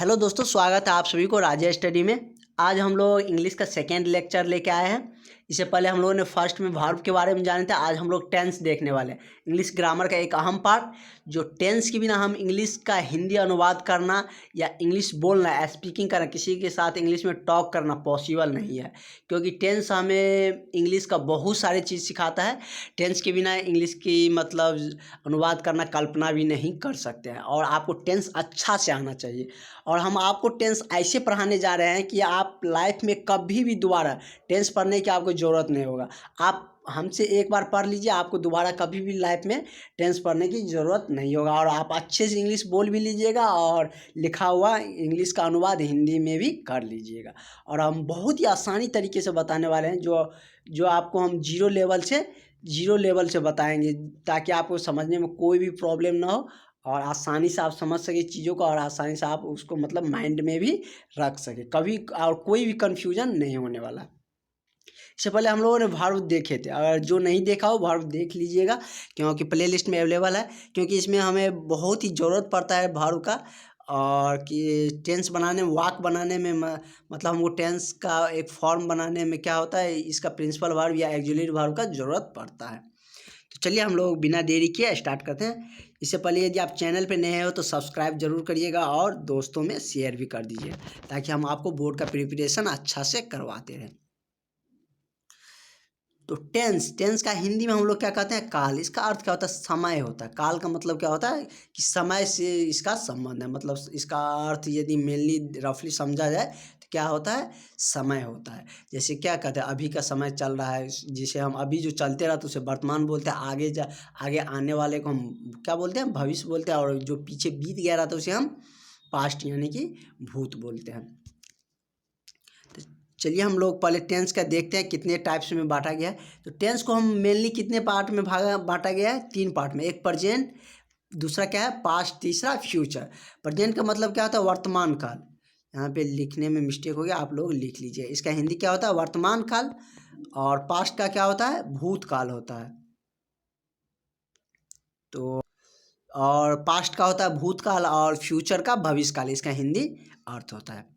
Hello दोस्तों, स्वागत है आप सभी को राजा स्टडी में। आज हम लोग इंग्लिश का सेकेंड लेक्चर लेके आए हैं। इससे पहले हम लोगों ने फर्स्ट में वर्ब के बारे में जाने थे। आज हम लोग टेंस देखने वाले हैं, इंग्लिश ग्रामर का एक अहम पार्ट। जो टेंस के बिना हम इंग्लिश का हिंदी अनुवाद करना या इंग्लिश बोलना, स्पीकिंग करना, किसी के साथ इंग्लिश में टॉक करना पॉसिबल नहीं है, क्योंकि टेंस हमें इंग्लिश का बहुत सारी चीज़ सिखाता है। टेंस के बिना इंग्लिश की मतलब अनुवाद करना कल्पना भी नहीं कर सकते हैं। और आपको टेंस अच्छा से आना चाहिए। और हम आपको टेंस ऐसे पढ़ाने जा रहे हैं कि आप लाइफ में कभी भी दोबारा टेंस पढ़ने की आपको ज़रूरत नहीं होगा। आप हमसे एक बार पढ़ लीजिए, आपको दोबारा कभी भी लाइफ में टेंस पढ़ने की ज़रूरत नहीं होगा। और आप अच्छे से इंग्लिश बोल भी लीजिएगा और लिखा हुआ इंग्लिश का अनुवाद हिंदी में भी कर लीजिएगा। और हम बहुत ही आसानी तरीके से बताने वाले हैं, जो आपको हम जीरो लेवल से बताएंगे, ताकि आपको समझने में कोई भी प्रॉब्लम ना हो और आसानी से आप समझ सके चीज़ों को, और आसानी से आप उसको मतलब माइंड में भी रख सके, कभी और कोई भी कन्फ्यूजन नहीं होने वाला। इससे पहले हम लोगों ने वर्ब देखे थे, अगर जो नहीं देखा हो वर्ब देख लीजिएगा, क्योंकि प्लेलिस्ट में अवेलेबल है। क्योंकि इसमें हमें बहुत ही ज़रूरत पड़ता है वर्ब का, और कि टेंस बनाने में, वाक बनाने में, मतलब हमको टेंस का एक फॉर्म बनाने में क्या होता है, इसका प्रिंसिपल वर्ब या एक्जुलरी वर्ब का ज़रूरत पड़ता है। तो चलिए हम लोग बिना देरी किए स्टार्ट करते हैं। इससे पहले यदि आप चैनल पे नए हो तो सब्सक्राइब जरूर करिएगा और दोस्तों में शेयर भी कर दीजिए, ताकि हम आपको बोर्ड का प्रिपरेशन अच्छा से करवाते रहें। तो टेंस का हिंदी में हम लोग क्या कहते हैं, काल। इसका अर्थ क्या होता है, समय होता है। काल का मतलब क्या होता है कि समय से इसका संबंध है। मतलब इसका अर्थ यदि मेनली रफली समझा जाए तो क्या होता है, समय होता है। जैसे क्या कहते हैं, अभी का समय चल रहा है, जिसे हम अभी जो चलते रहा तो उसे वर्तमान बोलते हैं। आगे आने वाले को हम क्या बोलते हैं, भविष्य बोलते हैं। और जो पीछे बीत गया रहा तो उसे हम पास्ट यानी कि भूत बोलते हैं। चलिए हम लोग पहले टेंस का देखते हैं कितने टाइप्स में बांटा गया है। तो टेंस को हम मेनली कितने पार्ट में बांटा गया है, 3 पार्ट में। एक प्रेजेंट, दूसरा क्या है पास्ट, तीसरा फ्यूचर। प्रेजेंट का मतलब क्या होता है, वर्तमान काल। यहाँ पे लिखने में मिस्टेक हो गया, आप लोग लिख लीजिए। इसका हिंदी क्या होता है, वर्तमान काल। और पास्ट का क्या होता है, भूतकाल होता है। तो और पास्ट का होता है भूतकाल, और फ्यूचर का भविष्यकाल। इसका हिंदी अर्थ होता है।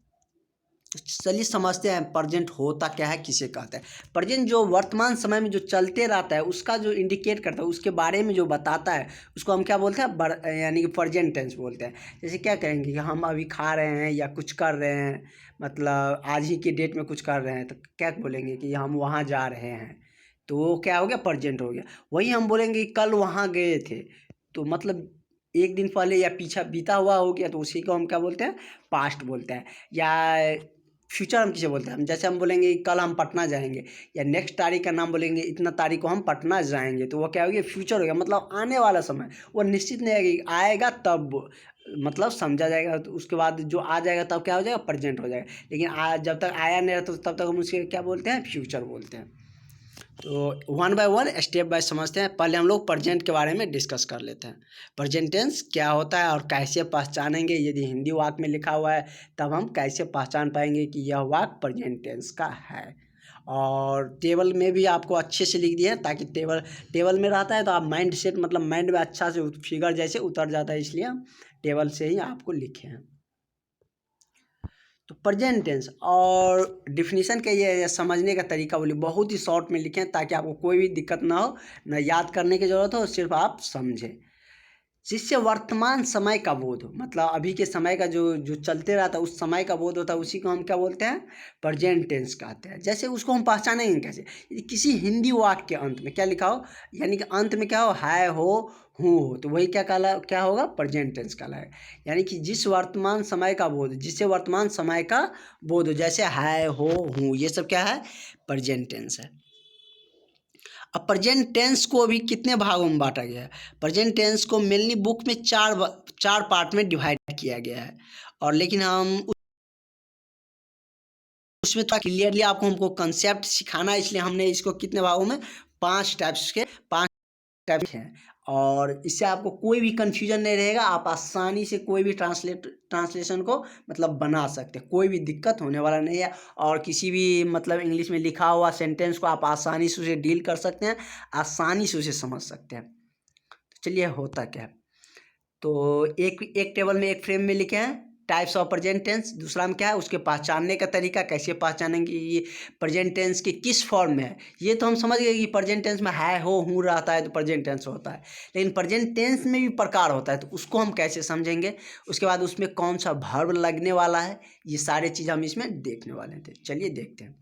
चलिए समझते हैं प्रेजेंट होता क्या है, किसे कहते हैं। प्रेजेंट जो वर्तमान समय में जो चलते रहता है, उसका जो इंडिकेट करता है, उसके बारे में जो बताता है, उसको हम क्या बोलते हैं, यानी कि प्रेजेंट टेंस बोलते हैं। जैसे क्या कहेंगे कि हम अभी खा रहे हैं या कुछ कर रहे हैं, मतलब आज ही के डेट में कुछ कर रहे हैं, तो क्या बोलेंगे कि हम वहाँ जा रहे हैं, तो वो क्या हो गया, प्रेजेंट हो गया। वही हम बोलेंगे कि कल वहाँ गए थे, तो मतलब एक दिन पहले या पीछा बीता हुआ हो गया, तो उसी को हम क्या बोलते हैं, पास्ट बोलते हैं। या फ्यूचर हम किसे बोलते हैं, हम जैसे हम बोलेंगे कल हम पटना जाएंगे, या नेक्स्ट तारीख का नाम बोलेंगे, इतना तारीख को हम पटना जाएंगे, तो वो क्या हो गया, फ्यूचर हो गया। मतलब आने वाला समय, वो निश्चित नहीं है कि आएगा तब मतलब समझा जाएगा, तो उसके बाद जो आ जाएगा तब क्या हो जाएगा, प्रेजेंट हो जाएगा। लेकिन जब तक आया नहीं रहता तब तक हम उसके क्या बोलते हैं, फ्यूचर बोलते हैं। तो one by one step by समझते हैं। पहले हम लोग प्रेजेंट के बारे में डिस्कस कर लेते हैं। प्रेजेंट टेंस क्या होता है और कैसे पहचानेंगे। यदि हिंदी वाक्य में लिखा हुआ है तब हम कैसे पहचान पाएंगे कि यह वाक्य प्रेजेंट टेंस का है। और टेबल में भी आपको अच्छे से लिख दिए, ताकि टेबल में रहता है तो आप माइंड सेट, मतलब माइंड में अच्छा से फिगर जैसे उतर जाता है, इसलिए हम टेबल से ही आपको लिखे हैं। तो प्रेजेंट टेंस और डिफिनीशन का ये समझने का तरीका बोलिए, बहुत ही शॉर्ट में लिखें, ताकि आपको कोई भी दिक्कत ना हो, ना याद करने की ज़रूरत हो, सिर्फ आप समझें। जिससे वर्तमान समय का बोध हो, मतलब अभी के समय का जो जो चलते रहता है उस समय का बोध होता है, उसी को हम क्या बोलते हैं, प्रेजेंट टेंस कहते हैं। जैसे उसको हम पहचानेंगे कैसे, किसी हिंदी वाक्य के अंत में क्या लिखा हो, यानी कि अंत में क्या हो, है, हो, हूँ हो, तो वही क्या होगा, प्रेजेंट टेंस कहलाएगा। यानी कि जिस वर्तमान समय का बोध, जिससे वर्तमान समय का बोध हो, जैसे है, हो, हूँ, ये सब क्या है, प्रेजेंट टेंस है। अब प्रेजेंट टेंस को अभी कितने भागों में बांटा गया है। प्रेजेंट टेंस को मेनली बुक में चार पार्ट में डिवाइड किया गया है। और लेकिन हम उसमें थोड़ा क्लियरली आपको हमको कंसेप्ट सिखाना है, इसलिए हमने इसको कितने भागों में, 5 टाइप्स हैं। और इससे आपको कोई भी कंफ्यूजन नहीं रहेगा, आप आसानी से कोई भी ट्रांसलेशन को मतलब बना सकते हैं, कोई भी दिक्कत होने वाला नहीं है। और किसी भी मतलब इंग्लिश में लिखा हुआ सेंटेंस को आप आसानी से उसे डील कर सकते हैं, आसानी से उसे समझ सकते हैं। तो चलिए होता क्या है, तो एक एक टेबल में एक फ्रेम में लिखे हैं, टाइप्स ऑफ प्रेजेंट टेंस, दूसरा में क्या है उसके पहचानने का तरीका, कैसे पहचानेंगे ये प्रेजेंट टेंस के किस फॉर्म में है। ये तो हम समझ गए कि प्रेजेंट टेंस में है हो हूँ रहता है तो प्रेजेंट टेंस होता है, लेकिन प्रेजेंट टेंस में भी प्रकार होता है तो उसको हम कैसे समझेंगे, उसके बाद उसमें कौन सा वर्ब लगने वाला है, ये सारे चीज़ हम इसमें देखने वाले थे। चलिए देखते हैं।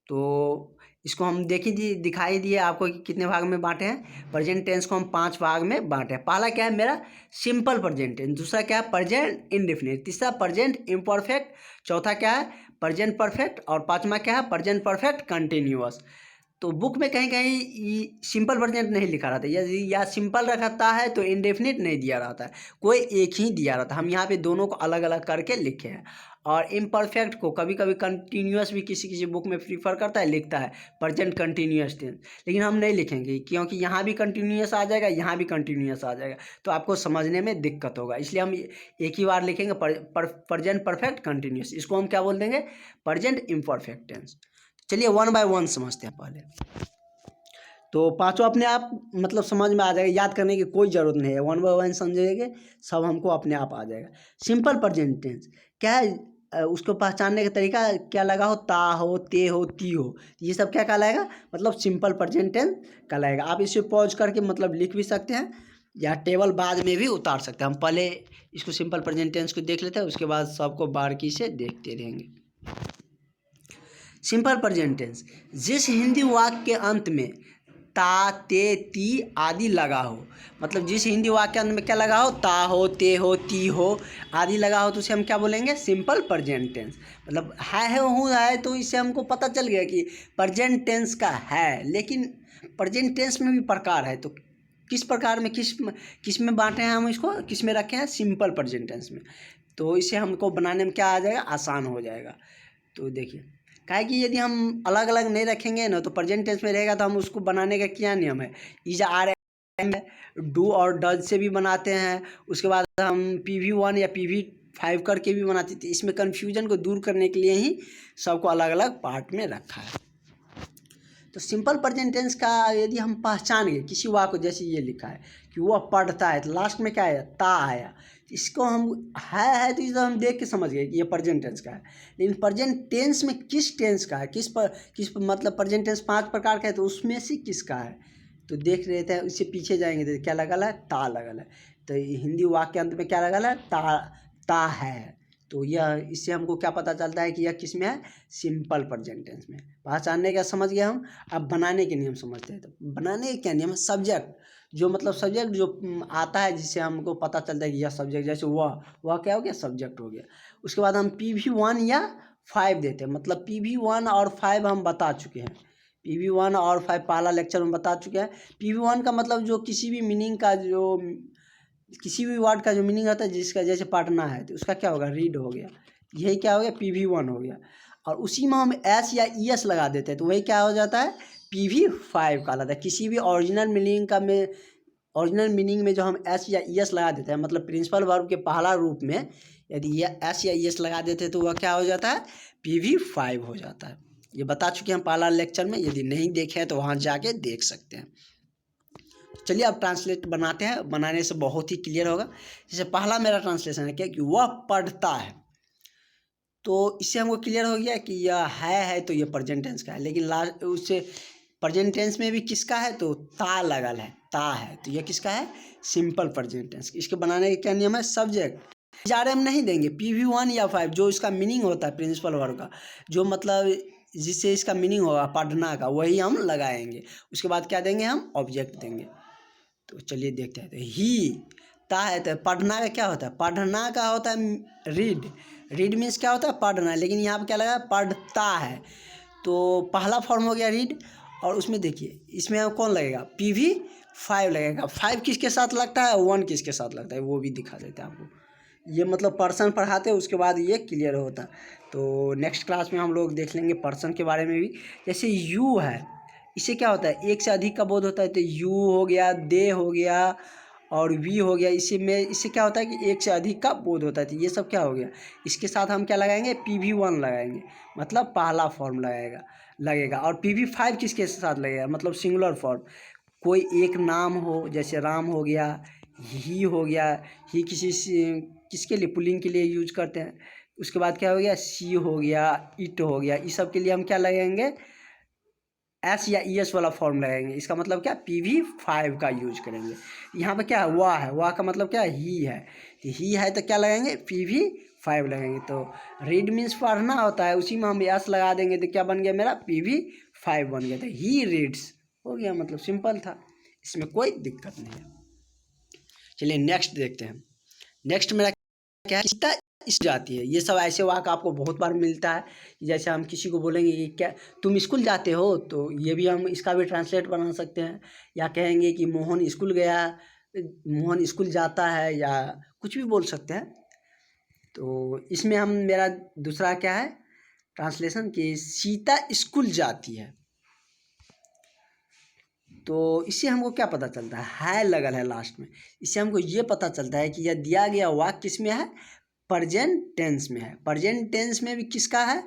तो इसको हम दिखाई दिए आपको कि कितने भाग में बांटे हैं। प्रेजेंट टेंस को हम 5 भाग में बांटे हैं। पहला क्या है मेरा सिंपल प्रेजेंट टेंस, दूसरा क्या है प्रेजेंट इंडेफिनिट, तीसरा प्रेजेंट इम्परफेक्ट, चौथा क्या है प्रेजेंट परफेक्ट और पांचवा क्या है प्रेजेंट परफेक्ट कंटिन्यूअस। तो बुक में कहीं कहीं सिंपल प्रेजेंट नहीं लिखा रहता है, या सिंपल रखता है तो इंडेफिनिट नहीं दिया रहता है, कोई एक ही दिया रहता है। हम यहाँ पे दोनों को अलग अलग करके लिखे हैं। और इम्परफेक्ट को कभी कभी कंटिन्यूअस भी किसी किसी बुक में प्रीफर करता है, लिखता है प्रेजेंट कंटिन्यूअस टेंस, लेकिन हम नहीं लिखेंगे क्योंकि यहाँ भी कंटिन्यूअस आ जाएगा, यहाँ भी कंटिन्यूअस आ जाएगा, तो आपको समझने में दिक्कत होगा। इसलिए हम एक ही बार लिखेंगे प्रेजेंट परफेक्ट कंटिन्यूअस। इसको हम क्या बोल देंगे प्रेजेंट इम्परफेक्ट टेंस। चलिए 1 बाय 1 समझते हैं पहले। तो पांचों अपने आप मतलब समझ में आ जाएगा, याद करने की कोई ज़रूरत नहीं है, 1 बाय 1 समझेंगे सब हमको अपने आप आ जाएगा। सिंपल प्रेजेंट टेंस क्या है, उसको पहचानने का तरीका क्या लगा हो, ता हो, ते हो, ती हो, ये सब क्या कहलाएगा मतलब सिंपल प्रेजेंट टेंस कहलाएगा। आप इसे पॉज करके मतलब लिख भी सकते हैं या टेबल बाद में भी उतार सकते हैं। हम पहले इसको सिंपल प्रेजेंट टेंस को देख लेते हैं, उसके बाद सबको बारीकी से देखते रहेंगे। सिंपल प्रेजेंट टेंस जिस हिंदी वाक्य के अंत में ता, ते, ती आदि लगा हो, मतलब जिस हिंदी वाक्य के अंत में क्या लगा हो, ता हो, ते हो, ती हो आदि लगा हो, तो उसे हम क्या बोलेंगे सिंपल प्रेजेंट टेंस। मतलब है हूँ है तो इससे हमको पता चल गया कि प्रेजेंट टेंस का है, लेकिन प्रेजेंट टेंस में भी प्रकार है, तो किस प्रकार में किस में बांटे हैं हम इसको, किस में रखे हैं सिंपल प्रेजेंट टेंस में। तो इसे हमको बनाने में क्या आ जाएगा आसान हो जाएगा। तो देखिए काहे कि यदि हम अलग अलग नहीं रखेंगे ना तो प्रेजेंट टेंस में रहेगा, तो हम उसको बनाने का क्या नियम है, इज आर एम डू और डज से भी बनाते हैं, उसके बाद हम PV1 या PV5 करके भी बनाते थे। इसमें कन्फ्यूजन को दूर करने के लिए ही सबको अलग अलग पार्ट में रखा है। तो सिंपल प्रेजेंट टेंस का यदि हम पहचान गए किसी वाक्य को, जैसे ये लिखा है कि वह पढ़ता है, तो लास्ट में क्या है ता आया, इसको हम है तो इसे हम देख के समझ गए कि ये प्रेजेंट टेंस का है। लेकिन प्रेजेंट टेंस में किस टेंस का है, किस मतलब प्रेजेंट टेंस 5 प्रकार का है, तो उसमें से किसका है तो देख रहे थे। इससे पीछे जाएंगे तो क्या लगल है ता लगल है, तो हिंदी वाक्य अंत में क्या लगल है ता है। तो यह इससे हमको क्या पता चलता है कि यह किस में है सिंपल प्रेजेंट टेंस में। पहचानने का समझ गया हम। अब बनाने के नियम समझते हैं। तो बनाने के क्या नियम है, सब्जेक्ट जो मतलब सब्जेक्ट जो आता है जिससे हमको पता चलता है कि यह सब्जेक्ट, जैसे वह क्या हो गया सब्जेक्ट हो गया। उसके बाद हम PV1 या 5 देते हैं, मतलब PV1 और 5 हम बता चुके हैं। PV1 और 5 पहला लेक्चर में बता चुके हैं। PV1 का मतलब जो किसी भी मीनिंग का जो किसी भी वर्ड का जो मीनिंग होता है, जिसका जैसे पढ़ना है तो उसका क्या होगा रीड हो गया, यही क्या हो गया PV1 हो गया। और उसी में हम एस या ES लगा देते हैं तो वही क्या हो जाता है PV5 कहलाता है। किसी भी ओरिजिनल मीनिंग में जो हम एस या ES लगा देते हैं, मतलब प्रिंसिपल वर्ब के पहला रूप में यदि ये एस या ES लगा देते हैं तो वह क्या हो जाता है PV5 हो जाता है। ये बता चुके हैं पहला लेक्चर में, यदि नहीं देखे हैं तो वहाँ जाके देख सकते हैं। चलिए अब ट्रांसलेट बनाते हैं, बनाने से बहुत ही क्लियर होगा। जैसे पहला मेरा ट्रांसलेशन है क्या कि वह पढ़ता है, तो इससे हमको क्लियर हो गया कि यह है तो ये प्रेजेंट टेंस का है। लेकिन लास्ट उससे प्रेजेंट टेंस में भी किसका है तो ता लगल है, ता है तो यह किसका है सिंपल प्रेजेंट टेंस। इसके बनाने के क्या नियम है, सब्जेक्ट जा रहे हम नहीं देंगे PV1 या 5 जो इसका मीनिंग होता है प्रिंसिपल वर्ब का, जो मतलब जिससे इसका मीनिंग होगा पढ़ना का, वही हम लगाएंगे। उसके बाद क्या देंगे हम ऑब्जेक्ट देंगे। तो चलिए देखते हैं। तो ही ता है तो पढ़ना का क्या होता है, पढ़ना का होता है रीड मीन्स क्या होता है पढ़ना, लेकिन यहाँ पे क्या लगा पढ़ता है तो पहला फॉर्म हो गया रीड। और उसमें देखिए इसमें कौन लगेगा PV5 लगेगा। 5 किसके साथ लगता है 1 किसके साथ लगता है वो भी दिखा देते हैं आपको। ये मतलब पर्सन पढ़ाते हैं उसके बाद ये क्लियर होता है। तो नेक्स्ट क्लास में हम लोग देख लेंगे पर्सन के बारे में भी। जैसे यू है, इससे क्या होता है एक से अधिक का बोध होता है, तो यू हो गया, दे हो गया और वी हो गया। इससे क्या होता है कि एक से अधिक का बोध होता है, तो ये सब क्या हो गया। इसके साथ हम क्या लगाएंगे PV1 लगाएंगे, मतलब पहला फॉर्म लगेगा। और PV5 किसके साथ लगेगा, मतलब सिंगुलर फॉर्म, कोई एक नाम हो, जैसे राम हो गया, ही हो गया, ही किसी किसके लिए, पुलिंग के लिए यूज करते हैं। उसके बाद क्या हो गया, सी हो गया, इट हो गया, इस सब के लिए हम क्या लगाएंगे, एस या ई एस वाला फॉर्म लगाएंगे। इसका मतलब क्या, PV5 का यूज करेंगे। यहाँ पे क्या है, वाह है, वाह का मतलब क्या, ही है, तो ही है तो क्या लगाएंगे, PV5 लगाएंगे। तो रीड मीन्स पढ़ना होता है, उसी में हम एस लगा देंगे तो क्या बन गया मेरा, PV5 बन गया। तो ही रीड्स हो गया, मतलब सिंपल था, इसमें कोई दिक्कत नहीं है। चलिए नेक्स्ट देखते हैं। नेक्स्ट मेरा क्या है, सीता इस जाती है। ये सब ऐसे वाक्य आपको बहुत बार मिलता है। जैसे हम किसी को बोलेंगे कि क्या तुम स्कूल जाते हो, तो ये भी हम इसका भी ट्रांसलेट बना सकते हैं। या कहेंगे कि मोहन स्कूल गया, मोहन स्कूल जाता है, या कुछ भी बोल सकते हैं। तो इसमें हम मेरा दूसरा क्या है ट्रांसलेशन, कि सीता स्कूल जाती है। तो इससे हमको क्या पता चलता है लगल है लास्ट में। इससे हमको ये पता चलता है कि यह दिया गया वाक्य किस में है, प्रेजेंट टेंस में है। प्रेजेंट टेंस में भी किसका है,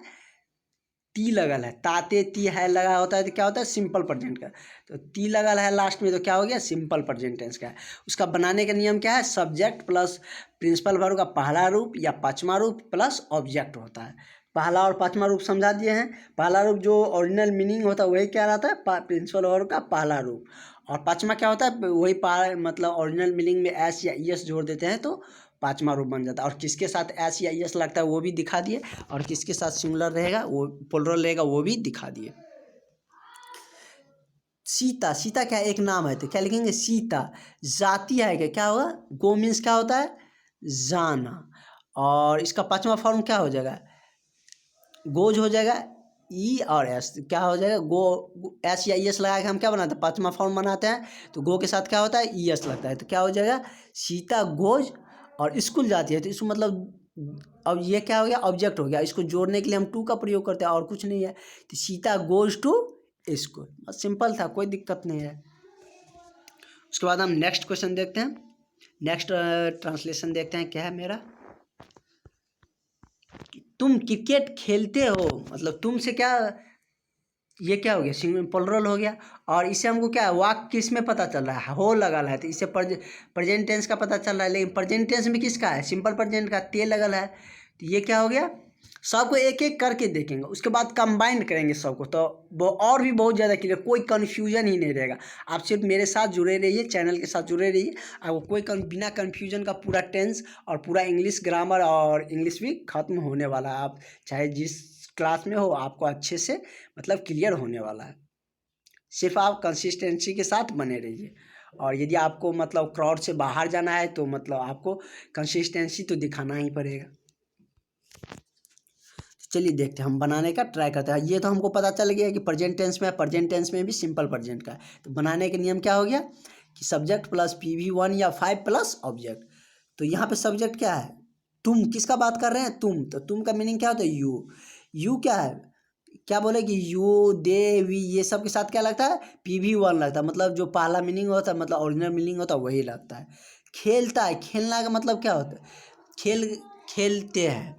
ती लगल है, ताते ती है लगा होता है तो क्या होता है, सिंपल प्रेजेंट का। तो ती लगल है लास्ट में तो क्या हो गया, सिंपल प्रेजेंट टेंस का है। उसका बनाने का नियम क्या है, सब्जेक्ट प्लस प्रिंसिपल वर्ब का पहला रूप या पांचवा रूप प्लस ऑब्जेक्ट होता है। पहला और पांचवा रूप समझा दिए हैं। पहला रूप जो ओरिजिनल मीनिंग होता है वही क्या रहता है, प्रिंसिपल वर्ब का पहला रूप। और पांचवा क्या होता है, वही मतलब ओरिजिनल मीनिंग में एस या ई एस जोड़ देते हैं तो पांचवा रूप बन जाता है। और किसके साथ एस या एस लगता है वो भी दिखा दिए, और किसके साथ सिंगुलर रहेगा, वो प्लुरल रहेगा, वो भी दिखा दिए। सीता, सीता क्या एक नाम है, तो क्या लिखेंगे, सीता जाती है, क्या होगा, गो मीन्स क्या होता है, जाना। और इसका पांचवा फॉर्म क्या हो जाएगा, गोज हो जाएगा, ई और एस क्या हो जाएगा, गो एस या ई एस लगा के हम क्या बनाते हैं, पांचवा फॉर्म बनाते हैं। तो गो के साथ क्या होता है, ई एस लगता है, तो क्या हो जाएगा, सीता गोज और स्कूल जाती है। तो इसको मतलब अब ये क्या हो गया, ऑब्जेक्ट हो गया। इसको जोड़ने के लिए हम टू का प्रयोग करते हैं और कुछ नहीं है। तो सीता गोज टू स्कूल, बस सिंपल था, कोई दिक्कत नहीं है। उसके बाद हम नेक्स्ट क्वेश्चन देखते हैं। नेक्स्ट ट्रांसलेशन देखते हैं क्या है मेरा, तुम क्रिकेट खेलते हो, मतलब तुम से क्या, ये क्या हो गया, सिंगुलर प्लुरल हो गया। और इससे हमको क्या वाक्य किस में पता चल रहा है, हो लगल है, तो इससे प्रेजेंट टेंस का पता चल रहा है। लेकिन प्रेजेंट टेंस में किसका है, सिंपल प्रेजेंट का, ते लगल है। तो ये क्या हो गया, सबको एक एक करके देखेंगे, उसके बाद कंबाइन करेंगे सबको, तो वो और भी बहुत ज़्यादा क्लियर, कोई कन्फ्यूजन ही नहीं रहेगा। आप सिर्फ मेरे साथ जुड़े रहिए, चैनल के साथ जुड़े रहिए, आपको कोई बिना कन्फ्यूजन का पूरा टेंस और पूरा इंग्लिश ग्रामर और इंग्लिश भी खत्म होने वाला है। आप चाहे जिस क्लास में हो, आपको अच्छे से मतलब क्लियर होने वाला है। सिर्फ आप कंसिस्टेंसी के साथ बने रहिए। और यदि आपको मतलब क्राउड से बाहर जाना है तो मतलब आपको कंसिस्टेंसी तो दिखाना ही पड़ेगा। चलिए देखते हैं, हम बनाने का ट्राई करते हैं। ये तो हमको पता चल गया कि प्रेजेंट टेंस में है, प्रेजेंट टेंस में भी सिंपल प्रेजेंट का है। तो बनाने के नियम क्या हो गया कि सब्जेक्ट प्लस PV1 या 5 प्लस ऑब्जेक्ट। तो यहाँ पे सब्जेक्ट क्या है, तुम, किसका बात कर रहे हैं, तुम। तो तुम का मीनिंग क्या होता है, यू। यू क्या है, क्या बोले कि यू दे वी, ये सब के साथ क्या लगता है, PV1 लगता है। मतलब जो पहला मीनिंग होता है, मतलब ओरिजिनल मीनिंग होता है वही लगता है। खेलता है, खेलना का मतलब क्या होता है, खेल, खेलते हैं।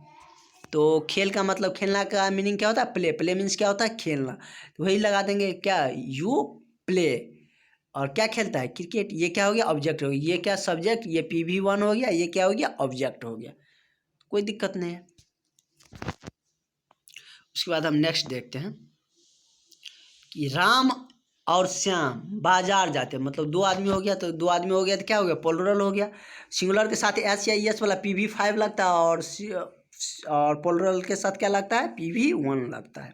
तो खेल का मतलब, खेलना का मीनिंग क्या होता है, प्ले। प्ले मीन्स क्या होता है, खेलना। तो वही लगा देंगे क्या, यू प्ले। और क्या खेलता है, क्रिकेट। ये क्या हो गया, ऑब्जेक्ट हो गया। ये क्या, सब्जेक्ट, ये PV1 हो गया, ये क्या हो गया, ऑब्जेक्ट हो गया, कोई दिक्कत नहीं है। उसके बाद हम नेक्स्ट देखते हैं कि राम और श्याम बाजार जाते हैं। मतलब दो आदमी हो गया, तो दो आदमी हो गया तो क्या हो गया, प्लुरल हो गया। सिंगुलर के साथ एस या एस वाला PV5 लगता है, और प्लुरल के साथ क्या लगता है, PV1 लगता है।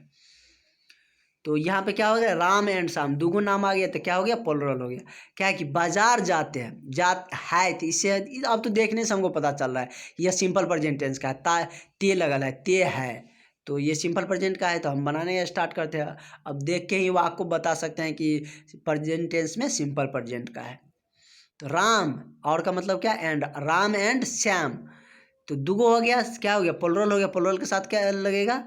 तो यहाँ पे क्या हो गया, राम एंड श्याम, दुगो नाम आ गया तो क्या हो गया, प्लुरल हो गया। क्या है कि बाजार जाते हैं, जात है, तो इससे अब तो देखने से हमको पता चल रहा है यह सिंपल प्रेजेंट टेंस का है। ते लगल है, ते है, तो ये सिंपल प्रेजेंट का है। तो हम बनाने स्टार्ट करते हैं। अब देख के ही वो आपको बता सकते हैं कि प्रेजेंट टेंस में सिंपल प्रेजेंट का है। तो राम और का मतलब क्या, एंड, राम एंड श्याम। तो दुगो हो गया, क्या हो गया, प्लुरल हो गया। प्लुरल के साथ क्या लगेगा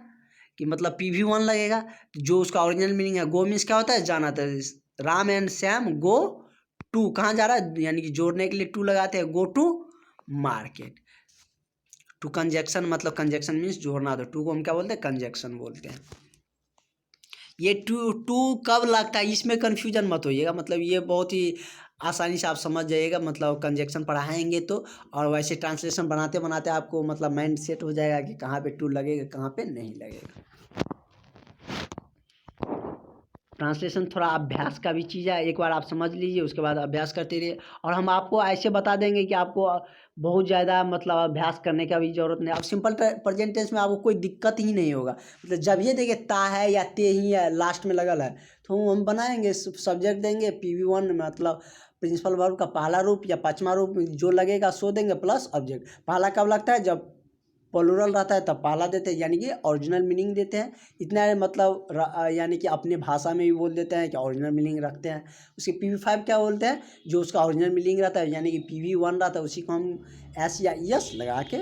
कि मतलब PV1 लगेगा। जो उसका ओरिजिनल मीनिंग है, गो मीन्स क्या होता है, जाना। था Ram and Shyam go to, कहाँ जा रहा है, यानी कि जोड़ने के लिए टू लगाते हैं, go to market. To conjunction, मतलब कंजक्शन मीन्स जोड़ना। तो टू को हम क्या बोलते हैं, कंजक्शन बोलते हैं। ये टू टू कब लगता है, इसमें कन्फ्यूजन मत होइएगा। मतलब ये बहुत ही आसानी से आप समझ जाइएगा, मतलब कंजक्शन पढ़ाएंगे तो। और वैसे ट्रांसलेशन बनाते बनाते आपको मतलब माइंड सेट हो जाएगा कि कहाँ पे टू लगेगा कहाँ पे नहीं लगेगा। ट्रांसलेशन थोड़ा अभ्यास का भी चीज़ है, एक बार आप समझ लीजिए उसके बाद अभ्यास करते रहिए। और हम आपको ऐसे बता देंगे कि आपको बहुत ज़्यादा मतलब अभ्यास करने का भी ज़रूरत नहीं। अब सिंपल प्रेजेंट टेंस में आपको कोई दिक्कत ही नहीं होगा। मतलब जब ये देखिए ता है या ते ही है लास्ट में लगल है, तो हम बनाएंगे सब्जेक्ट देंगे PV1 मतलब प्रिंसिपल वर्ब का पहला रूप या पाँचवा रूप जो लगेगा सो देंगे प्लस ऑब्जेक्ट। पहला कब लगता है? जब प्लूरल रहता है तब पहला देते हैं, यानी कि ओरिजिनल मीनिंग देते हैं। इतना है मतलब यानी कि अपने भाषा में भी बोल देते हैं कि ओरिजिनल मीनिंग रखते हैं। उसके PV5 क्या बोलते हैं? जो उसका ओरिजिनल मीनिंग रहता है यानी कि PV1 रहता है उसी को हम एस या यस लगा के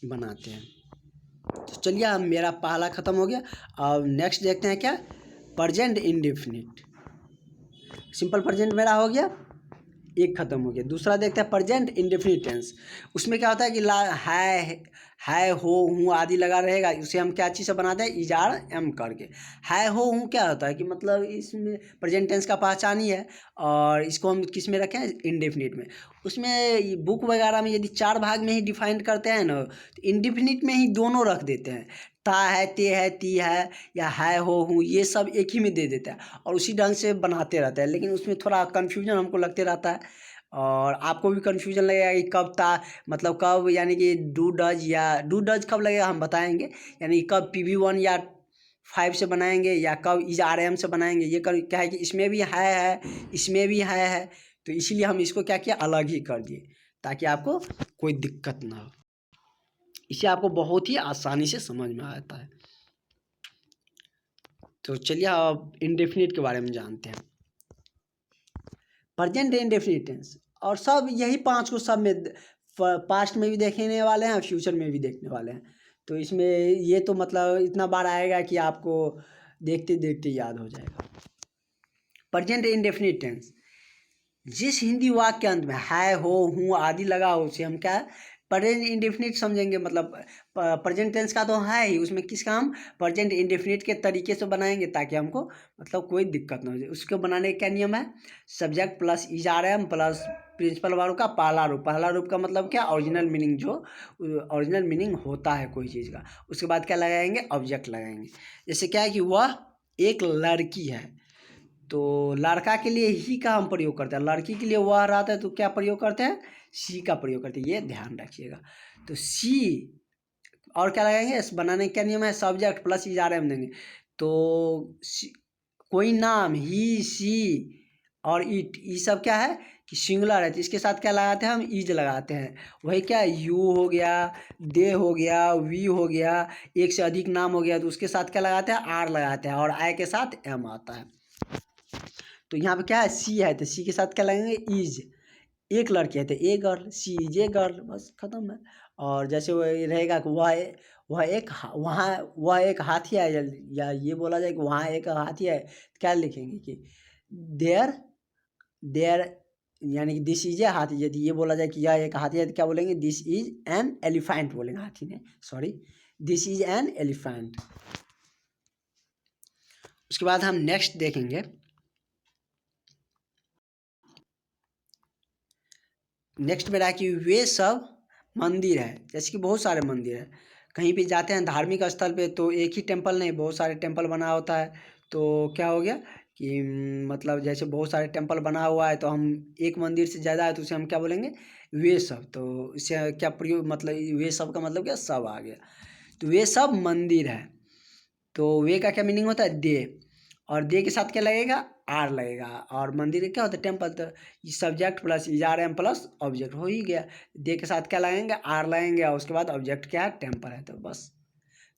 बनाते हैं। तो चलिए अब मेरा पहला ख़त्म हो गया। अब नेक्स्ट देखते हैं क्या, प्रेजेंट इंडेफिनिट। सिंपल प्रेजेंट मेरा हो गया, एक खत्म हो गया। दूसरा देखते हैं प्रेजेंट इंडेफिनिट टेंस। उसमें क्या होता है कि है हो हूँ आदि लगा रहेगा। उसे हम क्या चीज़ से बनाते हैं? इजार एम करके। है हो हूँ क्या होता है कि मतलब इसमें प्रेजेंट टेंस का पहचान ही है। और इसको हम किस में रखें? इंडेफिनिट में। उसमें बुक वगैरह में यदि 4 भाग में ही डिफाइन करते हैं ना, तो इंडेफिनिट में ही दोनों रख देते हैं। ता है, ते है, ती है या है हो हूँ, ये सब एक ही में दे देता है और उसी ढंग से बनाते रहते हैं। लेकिन उसमें थोड़ा कन्फ्यूजन हमको लगते रहता है और आपको भी कन्फ्यूजन लगेगा कि कब ता मतलब कब, यानी कि डू डज या डू डज कब लगेगा हम बताएंगे। यानी कि कब PV1 या 5 से बनाएंगे या कब इज RM से बनाएंगे। ये कर क्या है कि इसमें भी है इसमें भी है, तो इसीलिए हम इसको क्या किया, अलग ही कर दिए ताकि आपको कोई दिक्कत ना हो। इसे आपको बहुत ही आसानी से समझ में आता है। तो चलिए अब इंडेफिनिट के बारे में जानते हैं। प्रेजेंट इंडेफिनिट टेंस और सब यही 5 को सब में पास्ट में भी देखने वाले हैं, फ्यूचर में भी देखने वाले हैं। तो इसमें ये तो मतलब इतना बार आएगा कि आपको देखते देखते याद हो जाएगा। प्रेजेंट इंडेफिनिट टेंस, जिस हिंदी वाक्य के अंत में है हो हूँ आदि लगा हो उसे हम क्या प्रेजेंट इंडेफिनिट समझेंगे। मतलब प्रेजेंट टेंस का तो है ही, उसमें किसका हम प्रेजेंट इंडेफिनिट के तरीके से बनाएंगे ताकि हमको मतलब कोई दिक्कत ना हो जाए। उसको बनाने का क्या नियम है? सब्जेक्ट प्लस इजारम प्लस प्रिंसिपल वर्ब का पहला रूप। पहला रूप का मतलब क्या? ओरिजिनल मीनिंग, जो ओरिजिनल मीनिंग होता है कोई चीज़ का। उसके बाद क्या लगाएंगे? ऑब्जेक्ट लगाएंगे। जैसे क्या है कि वह एक लड़की है, तो लड़का के लिए ही का हम प्रयोग करते हैं। लड़की के लिए वह रहता है तो क्या प्रयोग करते हैं? सी का प्रयोग करते हैं, ये ध्यान रखिएगा। तो सी और क्या लगाएंगे? बनाने का क्या नियम है? सब्जेक्ट प्लस इजारम देंगे। तो कोई नाम ही सी और इट, ये सब क्या है कि सिंगुलर है, तो इसके साथ क्या लगाते हैं? हम इज लगाते हैं। वही क्या, यू हो गया, दे हो गया, वी हो गया, एक से अधिक नाम हो गया तो उसके साथ क्या लगाते हैं? आर लगाते हैं और आई के साथ एम आता है। तो यहाँ पे क्या है? सी है तो सी के साथ क्या लगेंगे? इज। एक लड़की है तो a girl, she is a girl, बस खत्म है। और जैसे वो रहेगा कि वह एक हाथी है, या ये बोला जाए कि वहाँ एक हाथी है, तो क्या लिखेंगे कि देयर देयर, यानी कि दिस इज ए हाथी। यदि ये बोला जाए कि यह एक हाथी है तो क्या बोलेंगे? दिस इज एन एलिफेंट बोलेंगे। हाथी ने, sorry, this is an elephant. उसके बाद हम नेक्स्ट देखेंगे। नेक्स्ट में रहा कि वे सब मंदिर है। जैसे कि बहुत सारे मंदिर है, कहीं भी जाते हैं धार्मिक स्थल पे तो एक ही टेम्पल नहीं, बहुत सारे टेम्पल बना होता है। तो क्या हो गया कि मतलब जैसे बहुत सारे टेम्पल बना हुआ है तो हम एक मंदिर से ज़्यादा है तो उसे हम क्या बोलेंगे? वे सब। तो इससे क्या प्रयोग, मतलब वे सब का मतलब क्या? सब आ गया। तो वे सब मंदिर है, तो वे का क्या मीनिंग होता है? दे। और दे के साथ क्या लगेगा? आर लगेगा। और मंदिर का क्या होता है? टेम्पल। तो ये सब्जेक्ट प्लस इजार एम प्लस ऑब्जेक्ट हो ही गया। दे के साथ क्या लगाएंगे? आर लगाएंगे और उसके बाद ऑब्जेक्ट क्या है? टेम्पल है, तो बस।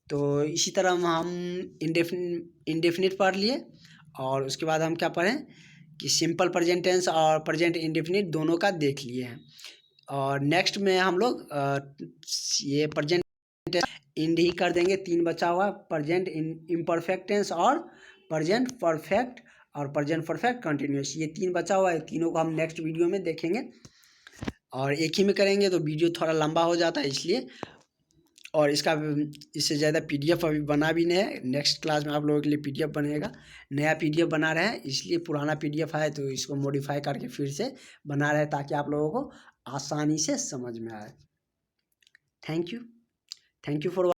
तो इसी तरह हम इंडेफिनिट पढ़ लिए और उसके बाद हम क्या पढ़ें कि सिंपल प्रेजेंट टेंस और प्रेजेंट इंडेफिनिट दोनों का देख लिए हैं। और नेक्स्ट में हम लोग ये प्रेजेंट इंड ही कर देंगे। 3 बचा हुआ, प्रेजेंट इम्परफेक्ट टेंस और प्रेजेंट परफेक्ट और प्रेजेंट परफेक्ट कंटिन्यूस, ये 3 बचा हुआ है। तीनों को हम नेक्स्ट वीडियो में देखेंगे और एक ही में करेंगे तो वीडियो थोड़ा लंबा हो जाता है, इसलिए और इसका इससे ज़्यादा पीडीएफ अभी बना भी नहीं है। नेक्स्ट क्लास में आप लोगों के लिए पीडीएफ बनेगा। नया पीडीएफ बना रहे हैं, इसलिए पुराना पीडीएफ है तो इसको मॉडिफाई करके फिर से बना रहे हैं ताकि आप लोगों को आसानी से समझ में आए। Thank you for